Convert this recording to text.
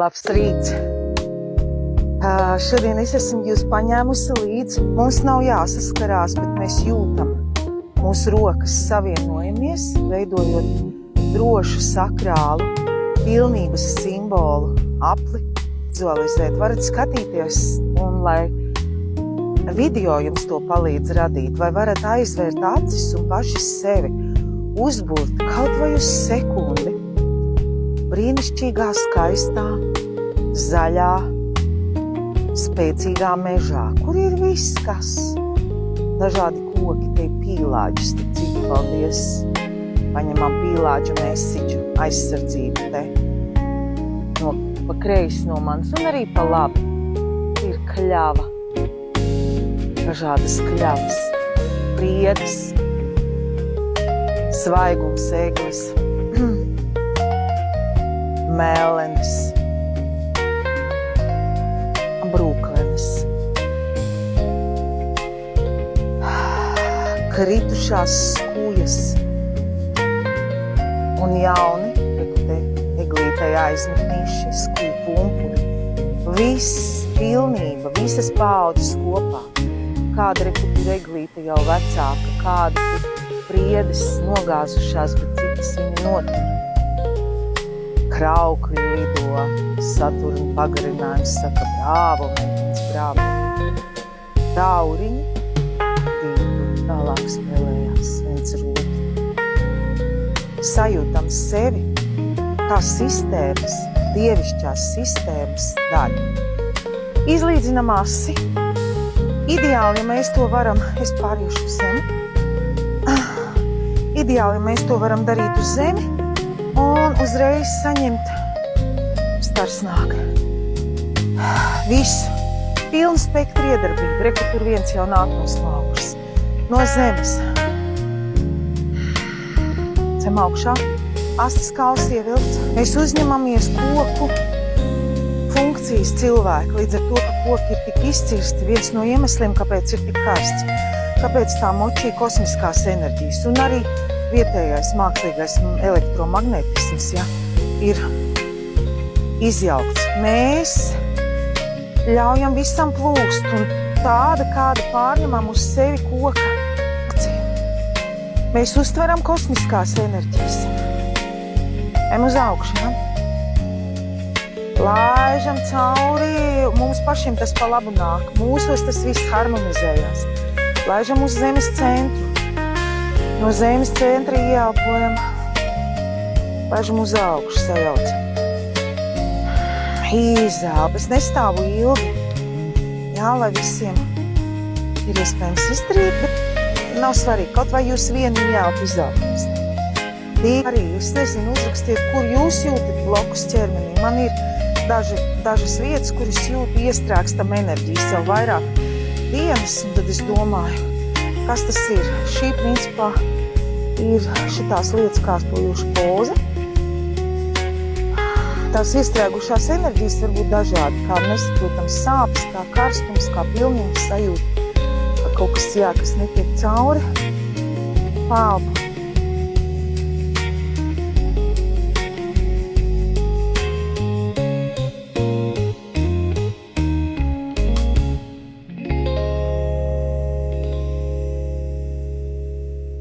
Labs rīts! Šodien es esmu jūs paņēmusi līdzi. Mums nav jāsaskarās, bet mēs jūtam. Mūsu rokas savienojamies, veidojot drošu sakrālu, pilnības simbolu, apli. Vizualizēt, varat skatīties, un lai video jums to palīdz radīt, vai varat aizvērt acis un paši sevi uzbūrt kaut vai uz sekundi brīnišķīgā, skaistā, zaļā, spēcīgā mežā, kur ir viss, kas dažādi koki, te ir pīlāģis, tik cik paldies, paņemam pīlāģu mesiģu, aizsardzību te, pa kreisi no manis, un arī pa labi ir kļava, dažādas kļavas, priedes, svaigums, eglis, mēlenes, brūklenes, kritušās skujas un jauni, te eglītei aizmetnīši, skuju pumpuri. Viss, pilnība, visas paaudzes kopā. Kāda ir eglīte jau vecāka, kāda ir priedes nogāzušās, bet citas viņa notur. Kraukļi lido, Saturna pagarinājums saka brāvo, meitenes brāvo. Tauriņi divi tālāk spēlējās viens ar otru. Sajūtam sevi kā sistēmas, dievišķās sistēmas daļu. Izlīdzinam asi. Ideāli, ja mēs to varam, es pāriešu uz zemi. Ideāli, ja mēs to varam darīt uz zemi un uzreiz saņemt stars nāk. Visu. Pilnu spektru iedarbību. Reku, tur viens jau nāk no augšas. No zemes. Cem augšā. Astes kauls ievilkts. Mēs uzņemamies koku funkcijas cilvēku. Līdz ar to, ka koki ir tik izcirsti, viens no iemesliem, kāpēc ir tik karsts. Kāpēc tā močī kosmiskās enerģijas. Un arī vietējais mākslīgais elektromagnetisms, ja, ir izjaukts. Mēs ļaujam visam plūst, un tāda, kāda pārņemam uz sevi koka. Mēs uztveram kosmiskās enerģijas. Ejam uz augšu, ja? Laižam cauri, mums pašiem tas pa labu nāk. Mūsos tas viss harmonizējās. Laižam uz zemes centru. No zemes centra ieelpojam. Laižam uz augšu, sajaucam. Izelp. Es nestāvu ilgi. Jā, lai visiem ir iespējams izdarīt, bet nav svarīgi. Kaut vai jūs vienu ieelpu izelpums. Arī, es nezinu, uzrakstiet, kur jūs jūtat blokus ķermenī. Man ir dažas vietas, kur es jūtu iestrēgstam enerģijas jau vairāk dienas, un tad es domāju, kas tas ir. Šī principā ir šitās lietas kārtojuša poza. Tās iestrēgušās enerģijas var būt dažādi, kā nesaprotams sāpes, kā karstums, kā pilnības sajūta, ka kaut kas, jā, kas netiek cauri. Pālpu